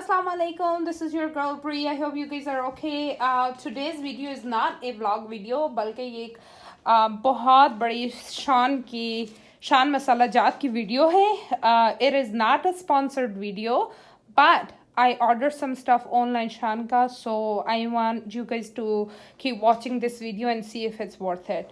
Assalamu alaikum, this is your girl Bree. I hope you guys are okay. Today's video is not a vlog video, बल्कि ये एक बहुत बड़ी शान मसाला जात की वीडियो है. It is not a sponsored video, but I ordered some stuff online Shan ka, so I want you guys to keep watching this video and see if it's worth it.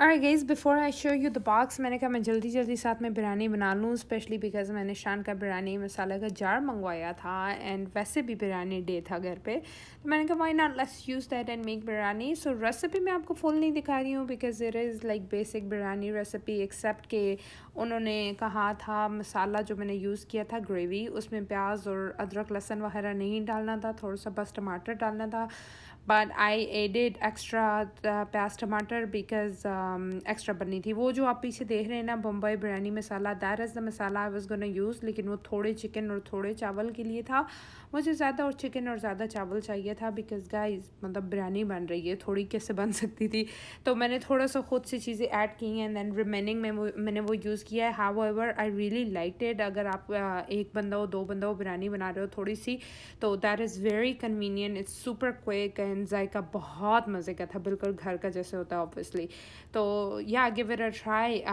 Alright guys, before I show you the box, मैंने कहा मैं जल्दी साथ में बिरयानी बना लूँ, specially because मैंने शान का बिरयानी मसाला का जार मंगवाया था एंड वैसे भी बिरयानी डे था घर पे, तो मैंने कहा why not let's use that and make biryani. So recipe मैं आपको फुल नहीं दिखा रही हूँ because it is like basic biryani recipe, except के उन्होंने कहा था मसाला जो मैंने यूज़ किया था ग्रेवी, उसमें प्याज और अदरक लहसुन वगैरह नहीं डालना था, थोड़ा सा बस टमाटर डालना था. बट आई एडेड एक्स्ट्रा प्याज टमाटर बिकॉज एक्स्ट्रा बननी थी. वो जो आप पीछे देख रहे हैं ना Bombay biryani masala, that is the masala I was gonna use, लेकिन वो थोड़े चिकन और थोड़े चावल के लिए था. मुझे ज़्यादा और चिकन और ज़्यादा चावल चाहिए था बिकॉज गाइस मतलब बिरयानी बन रही है, थोड़ी कैसे बन सकती थी, तो मैंने थोड़ा सा खुद से चीज़ें ऐड की हैं एंड देन रिमेनिंग में मैंने वो यूज़ किया है. However I really like it. अगर आप एक बंदा हो दो बंदा हो बिरयानी बना रहे हो थोड़ी सी, तो that is very convenient, it's super quick and जायका बहुत मज़े का था, बिल्कुल घर का जैसे होता है ऑब्वियसली. तो या गिव इट अ ट्राई.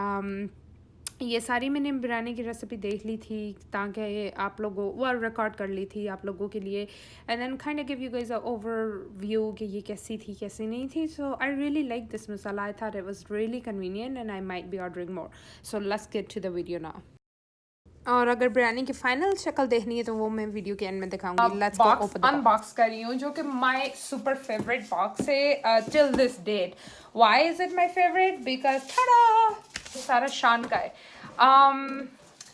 ये सारी मैंने बिरयानी की रेसिपी देख ली थी ताकि आप लोगों वो रिकॉर्ड कर ली थी आप लोगों के लिए and then kind of give you guys a overview कि ये कैसी थी कैसी नहीं थी. So I really like this masala, I thought it was really convenient and I might be ordering more. So let's get to the video now. और अगर बिरयानी की फाइनल शक्ल देखनी है तो वो मैं वीडियो के एंड में दिखाऊंगी. लेट्स गो ओपन अनबॉक्स कर रही हूँ जो कि माय सुपर फेवरेट बॉक्स है till this date. Why is it my favourite? Because tada सारा शान का है.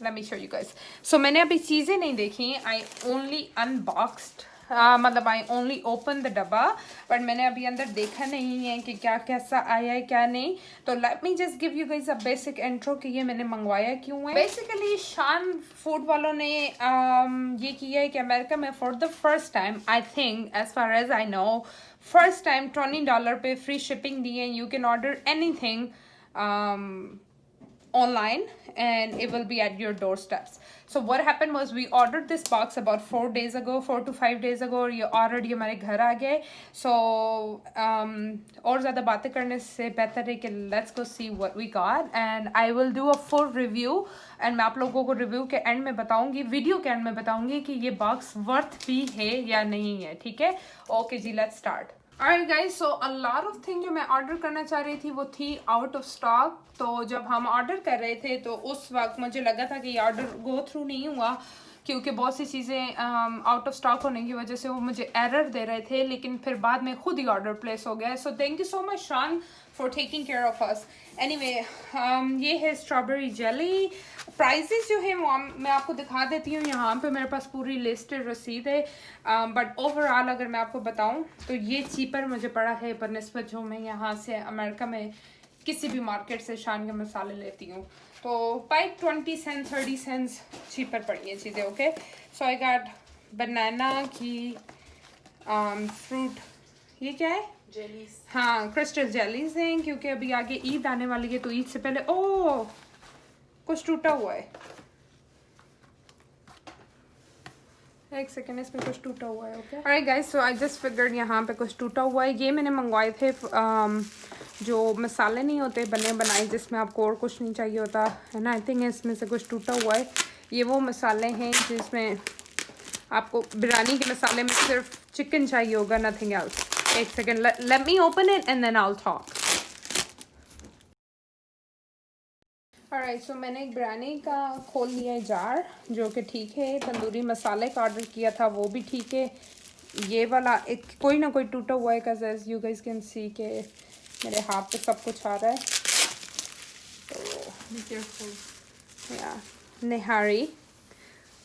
Let me show you guys. So मैंने अभी चीज़ें नहीं देखी, आई ओनली अनबॉक्स्ड, मतलब आई ओनली ओपन द डब्बा, बट मैंने अभी अंदर देखा नहीं है कि क्या कैसा आया है क्या नहीं. तो let me just give you guys a basic intro कि ये मैंने मंगवाया क्यों है. बेसिकली शान फूड वालों ने ये किया है कि अमेरिका में for the first time, I think as far as I know, first time $20 पे फ्री शिपिंग दी है. You can order anything online and it will be at your doorsteps. So what happened was we ordered this box about 4 to 5 days ago और ये already हमारे घर आ गए. So और ज़्यादा बातें करने से बेहतर है कि let's go see what we got and I will do a full review and मैं आप लोगों को रिव्यू के एंड में बताऊंगी, वीडियो के एंड में बताऊंगी कि ये बॉक्स वर्थ भी है या नहीं है. ठीक है, ओके जी, let's start. Alright guys, so a lot of thing जो मैं ऑर्डर करना चाह रही थी वो थी आउट ऑफ स्टॉक. तो जब हम ऑर्डर कर रहे थे तो उस वक्त मुझे लगा था कि ये ऑर्डर गो थ्रू नहीं हुआ क्योंकि बहुत सी चीज़ें आउट ऑफ स्टॉक होने की वजह से वो मुझे एरर दे रहे थे, लेकिन फिर बाद में खुद ही ऑर्डर प्लेस हो गया. So thank you so much Shan for taking care of us. Anyway, ये है स्ट्रॉबेरी जेली. प्राइजेस जो है वो मैं आपको दिखा देती हूँ. यहाँ पे मेरे पास पूरी लिस्ट रसीद है, बट ओवरऑल अगर मैं आपको बताऊँ तो ये चीपर मुझे पड़ा है बनस्बत जो मैं यहाँ से अमेरिका में किसी भी मार्केट से शान के मसाले लेती हूँ. तो बाई 20 सेंट 30 सेंट्स चीपर पड़ी है चीज़ें. ओके, सो आई गॉट बनाना की फ्रूट, ये क्या है? जेलीज. हाँ, क्रिस्टल जेलीज हैं क्योंकि अभी आगे ईद आने वाली है तो ईद से पहले कुछ टूटा हुआ है. एक सेकेंड, इसमें कुछ टूटा हुआ है. Okay alright guys, so I just figured यहाँ पे कुछ टूटा हुआ है. ये मैंने मंगवाए थे जो मसाले नहीं होते बने बनाए जिसमें आपको और कुछ नहीं चाहिए होता है ना. आई थिंक इसमें से कुछ टूटा हुआ है. ये वो मसाले हैं जिसमें आपको बिरयानी के मसाले में सिर्फ चिकन चाहिए होगा, नथिंग एल्स. एक second, let me open it and then I will talk. Alright, so मैंने एक बिरयानी का खोल लिया है जार जो कि ठीक है. तंदूरी मसाले का ऑर्डर किया था वो भी ठीक है. ये वाला एक कोई ना कोई टूटा हुआ है because as you guys can see के मेरे हाथ पे सब कुछ आ रहा है. तो या निहारी,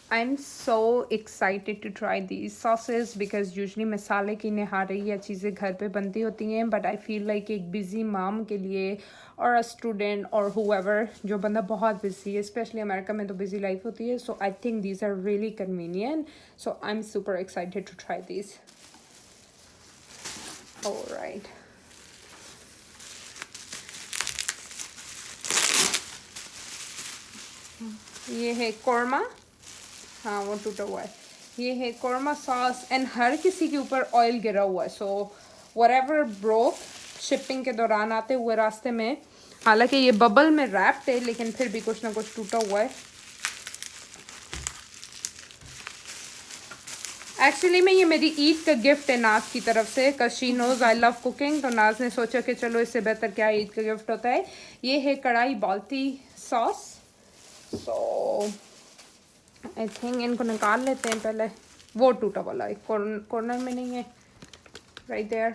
I'm so excited to try these sauces because usually मसाले की निहारी या चीज़ें घर पे बनती होती हैं, but I feel like एक busy mom के लिए और a student or whoever, जो बंदा बहुत busy है, especially अमेरिका में तो busy life होती है, so I think these are really convenient, so I'm super excited to try these. Alright. ये है कोरमा, हाँ वो टूटा हुआ है। ये है कोरमा सॉस एंड हर किसी के ऊपर ऑयल गिरा हुआ है। सो व्हाटएवर ब्रोक शिपिंग के दौरान आते हुए रास्ते में, हालांकि ये बबल में रैप्ड है लेकिन फिर भी कुछ ना कुछ टूटा हुआ है। एक्चुअली में ये मेरी ईद का गिफ्ट है नाज की तरफ से, because she knows I love cooking. तो नाज ने सोचा कि चलो इससे बेहतर क्या ईद का गिफ्ट होता है। ये है कढ़ाई बाल्टी सॉस। सो आई थिंक इनको निकाल लेते हैं पहले। वो टूटा वाला एक कॉर्नर में नहीं है, right there,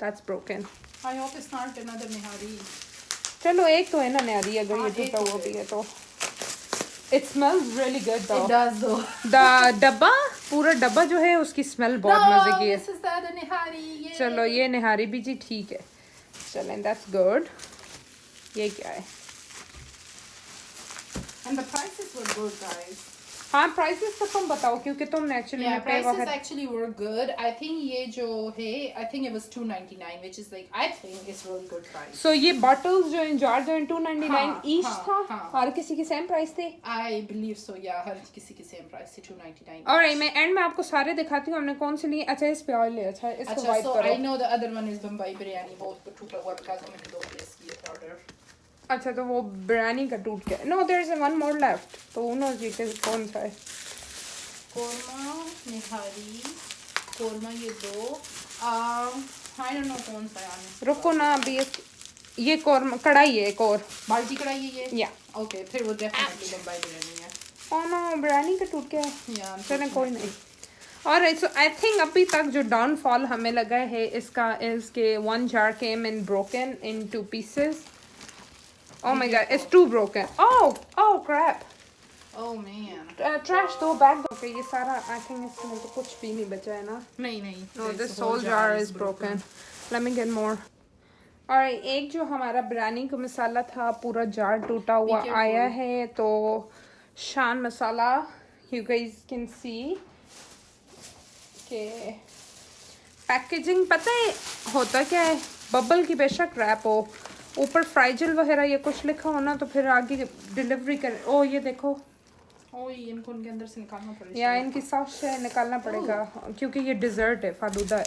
that's broken. I hope it's not another nihari. चलो एक तो है ना निहारी, अगर ये टूटा हुआ भी है तो। It smells really good though. It does though. The डब्बा, पूरा डब्बा जो है उसकी स्मेल बहुत मजे की है। This is the other निहारी। चलो ये निहारी भी जी ठीक है, चलें, दैट्स गुड। ये क्या है? And the prices were good, guys. हाँ प्राइसेस तो तुम बताओ, क्योंकि तुमने actually Yeah, prices actually were good. I think ये जो है, I think it was $2.99, which is like, I think it's really good price. So ये bottles जो इन जार जो इन $2.99 each था, हाँ. हर किसी की सेम प्राइस थे? I believe so, yeah. हर किसी की सेम प्राइस थी, $2.99. Alright, मैं एंड में आपको सारे दिखाती हूँ हमने कौन से लिए। अच्छा इस पे ऑयल है, अच्छा इसको वाइप so करो। I know the other one is Bombay biryani, both but टूटा हुआ because हमने दो प्लेस किए थे ऑर्डर। अच्छा तो वो बिरयानी का टूट गया। No there is one more left, तो उन्होंने जी के कौन सा है? कोरमा निहारी, कोरमा ये दो, आई डोंट नो कौन सा है। रुको ना अभी, ये कोरमा कढ़ाई है एक और, बाल्टी कढ़ाई है ये? या ओके, फिर वो डेफिनेटली बम्बई बिरयानी है। ओह नो, बिरयानी का टूट गया है। या चलें कोई नहीं। और सो आई थिंक अभी तक जो डाउनफॉल हमें लगा है इसका इज के one jar came in broken in 2 pieces. Oh my god, it's too broken. Oh crap. Oh man. Trash दो बैग दो के ये सारा, I think इसमें तो कुछ भी नहीं बचा है ना? नहीं। No, this whole jar is broken. Let me get more. और एक जो हमारा बिरयानी का मसाला था पूरा जार टूटा हुआ आया है। तो शान मसाला, you guys can see के पैकेजिंग पता है होता क्या है, बबल की बेशक रैप हो, ऊपर फ्राइजल वगैरह ये कुछ लिखा हो ना, तो फिर आगे डिलीवरी कर। ओ ये देखो, ओ इनको उनके अंदर से निकालना पड़ेगा, या इनकी सॉस से निकालना पड़ेगा क्योंकि ये डिज़र्ट है, फालूदा है।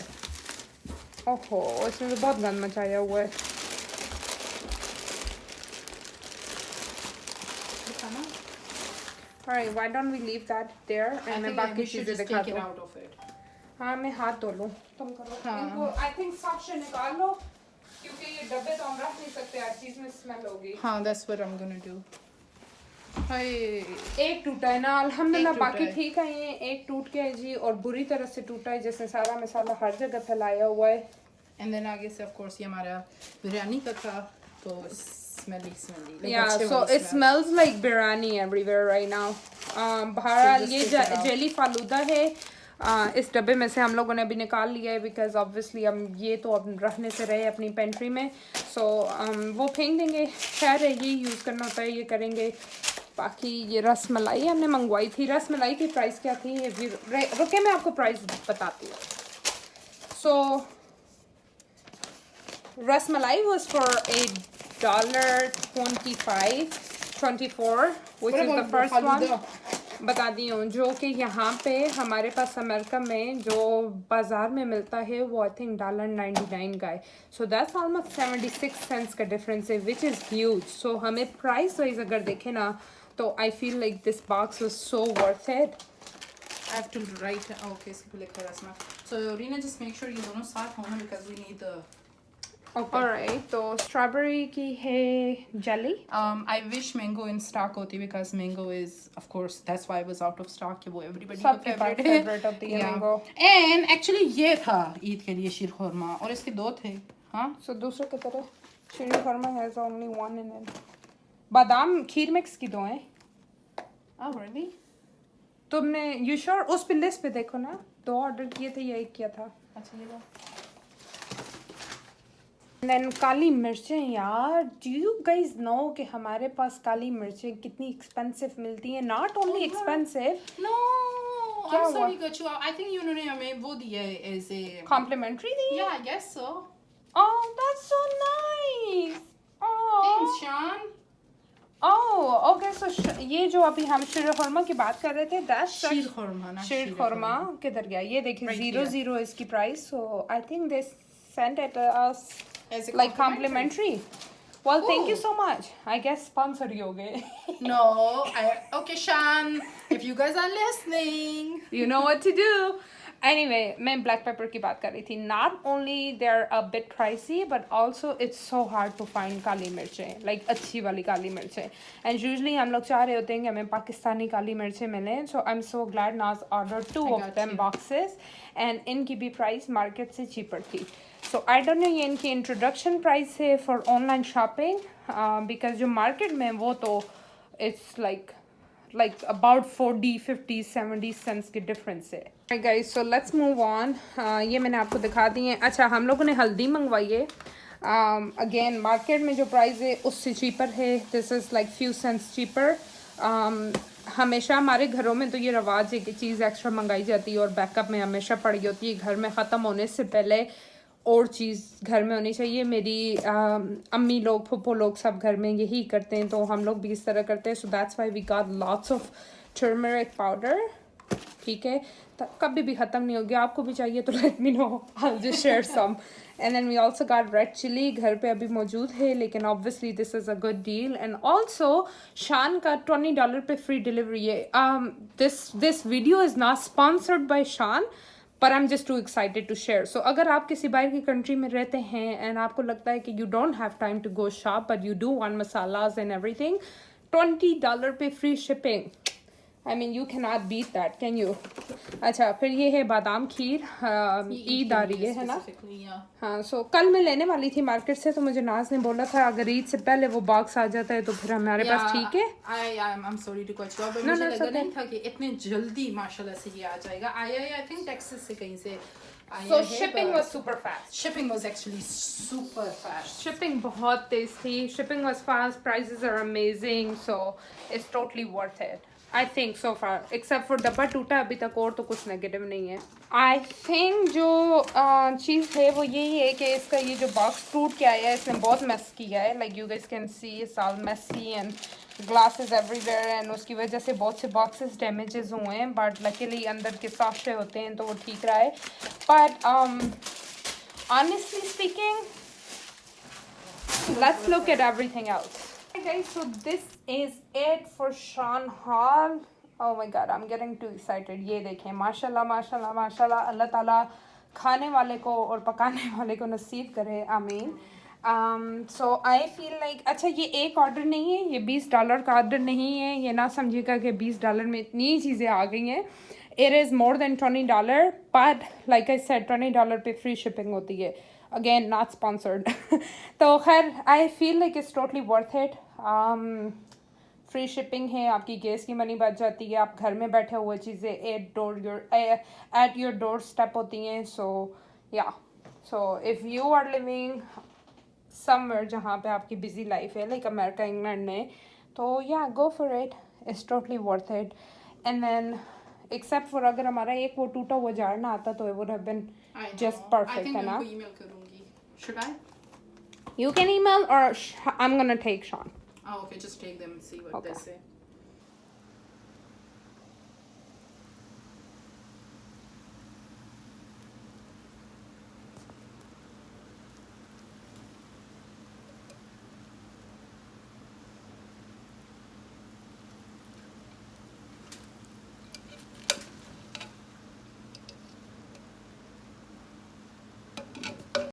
ओहो इसमें तो बहुत गंद मचाया हुआ है। Alright, why don't we leave that there and मैं बाकी चीजें दिखा दूँ। हाँ मैं हाथ धो लूँ, तुम करो। इनको I think सॉस से निकाल लो क्योंकि ये डब्बे तो हम रख नहीं सकते, हर चीज में स्मेल होगी। हाँ, that's what I'm gonna do. हाय, एक टूटा है ना, अल्हम्दुलिल्लाह बाकी ठीक है। ये एक टूट गया है जी, और बुरी तरह से टूटा है, जैसे सारा मसाला हर जगह फैलाया हुआ है। एंड देन आगे से ऑफ कोर्स ये हमारा बिरयानी का था, तो smelly yeah, so it smells like biryani everywhere right now. बहरहाल ये जेली फालूदा है। इस डब्बे में से हम लोगों ने अभी निकाल लिया है बिकॉज ऑब्वियसली हम ये तो अब रखने से रहे अपनी पेंट्री में। सो वो फेंक देंगे, खैर है ये यूज़ करना होता है, ये करेंगे। बाकी ये रस मलाई हमने मंगवाई थी। रस मलाई की प्राइस क्या थी रुके मैं आपको प्राइस बताती हूँ। सो रस मलाई was for $1.24 which is the first one। बता दी हूँ, जो कि यहाँ पे हमारे पास अमेरिका में जो बाज़ार में मिलता है वो आई थिंक $1.99 का है। सो दैट्स ऑलमोस्ट 76 सेंट्स का डिफरेंस है, विच इज़ ह्यूज। सो हमें प्राइस वाइज अगर देखें ना तो I feel like this box was so worth it. I have to write, okay, इसको लिखा है रस्मा। So Reena, just make sure ये दोनों साथ हों because we need the Okay. Alright, तो स्ट्रॉबेरी की है jelly. I wish mango in stock होती because mango is of course that's why it was out of stock। वो everybody का favorite होती है mango। And actually ये था ईद के लिए शीर खुरमा, और इसके दो थे। हाँ, so दूसरे की तरह शीर खुरमा has only one in it। बादाम खीर मिक्स की दो हैं। Oh really? तुमने you sure उस पे लिस्ट पे देखो ना, दो ऑर्डर किए थे या एक किया था? अच्छा ये लो। Then काली मिर्चें यार, do you guys know कि हमारे पास काली मिर्चें कितनी expensive मिलती हैं? Not only expensive, No, I'm sorry Gachu, I think उन्होंने हमें वो दिया है as a complimentary the? Yeah, I guess so. Oh, that's so nice. Oh. Thanks, Sean. Oh, okay, so ये जो अभी हम शीर खुरमा की बात कर रहे थे, that's शीर खुरमा ना, शीर खुरमा किधर गया? ये देखिए, Right 0 इसकी price. So I think they sent it us As a like complimentary. Well, thank you Oh. so much. I guess sponsor ही हो गए. No, okay, Shan, if you guys are listening. You know what to do. Anyway, मैं black pepper की बात कर रही थी. Not only they're a bit pricey, but also it's so hard to find काली मिर्चें, like अच्छी वाली काली मिर्चें. And usually हम लोग चाह रहे होते हैं कि हमें पाकिस्तानी काली मिर्चें मिलें. So I'm so glad Naz ordered 2 of got them you. boxes, and इनकी भी प्राइस मार्केट से cheaper थी. So I don't know ये इनकी introduction price है for online shopping, because जो market में वो तो it's like about 40, 50, 70 cents के difference है. Alright guys, so let's move on. ये मैंने आपको दिखा दी है. अच्छा, हम लोगों ने हल्दी मंगवाई है. Again, market में जो price है उससे cheaper है. This is like few cents cheaper. हमेशा हमारे घरों में तो ये रवाज है कि चीज़ एक्स्ट्रा मंगाई जाती है और बैकअप में हमेशा पड़ी होती है. घर में ख़त्म होने से पहले और चीज़ घर में होनी चाहिए. मेरी अम्मी लोग, फुप्पो लोग सब घर में यही करते हैं, तो हम लोग भी इस तरह करते हैं. So that's why we got lots of turmeric powder. ठीक है, कभी भी ख़त्म नहीं होगी. आपको भी चाहिए तो let me know, I just share some. And then we also got red chili. घर पे अभी मौजूद है, लेकिन obviously this is a good deal. And also Shan का $20 पे फ्री डिलीवरी है. This video is not sponsored by Shan, but I'm just too excited to share. So अगर आप किसी बाहर की कंट्री में रहते हैं and आपको लगता है कि you don't have time to go shop but you do want masalas and everything, $20 पे free shipping. I mean, you cannot beat that, can you? अच्छा, फिर ये है बादाम खीर. ईद आ रही है ना? हाँ, so कल मैं लेने वाली थी मार्केट से, तो मुझे नाज ने बोला था अगर ईद से पहले वो बॉक्स आ जाता है तो फिर हमारे पास ठीक है. I'm sorry to cut you off, but मुझे लगा नहीं था कि इतने जल्दी माशाल्लाह से ये आ जाएगा. I think Texas से कहीं से आया So है, shipping but was super fast. Shipping was actually super fast. Shipping बहुत तेज थी. Shipping was fast. Prices are amazing. So it's totally worth it. I think so far. Except for डब्बा टूटा अभी तक और तो कुछ नेगेटिव नहीं है. I think जो चीज़ है वो यही है कि इसका ये जो बॉक्स टूट के आया है, इसने बहुत मेस किया है. Like you guys can see it's all messy and glasses everywhere, and उसकी वजह से बहुत से boxes damages हुए हैं. But luckily अंदर के साफे होते हैं तो वो ठीक रहा है. But honestly speaking, let's look at everything else. Hey guys, so this is it for Sean Hall. Oh my god, I'm getting too excited. ये देखें, माशाल्लाह माशाल्लाह माशाल्लाह. अल्लाह ताला खाने वाले को और पकाने वाले को नसीब करे, आमीन. So I feel like, अच्छा ये एक ऑर्डर नहीं है, ये $20 का ऑर्डर नहीं है. ये ना समझिएगा कि $20 में इतनी चीज़ें आ गई हैं. It is more than $20, but like I said, $20 पे फ्री शिपिंग होती है. Again, not sponsored. तो खैर, I feel like it's totally worth it. Free shipping है, आपकी गैस की मनी बच जाती है. आप घर में बैठे हुए चीज़ें एट योर डोर स्टेप होती हैं. So ya, so if you are living somewhere जहाँ पे आपकी बिजी लाइफ है, लाइक अमेरिका, इंग्लैंड में, तो ya go for it. It's totally worth it. And then except for अगर हमारा एक वो टूटा हुआ जार ना आता तो it would have been just perfect, है ना? email करूँगी. Should I? You can email or I'm gonna take Sean. Oh, okay, just take them and see what they say.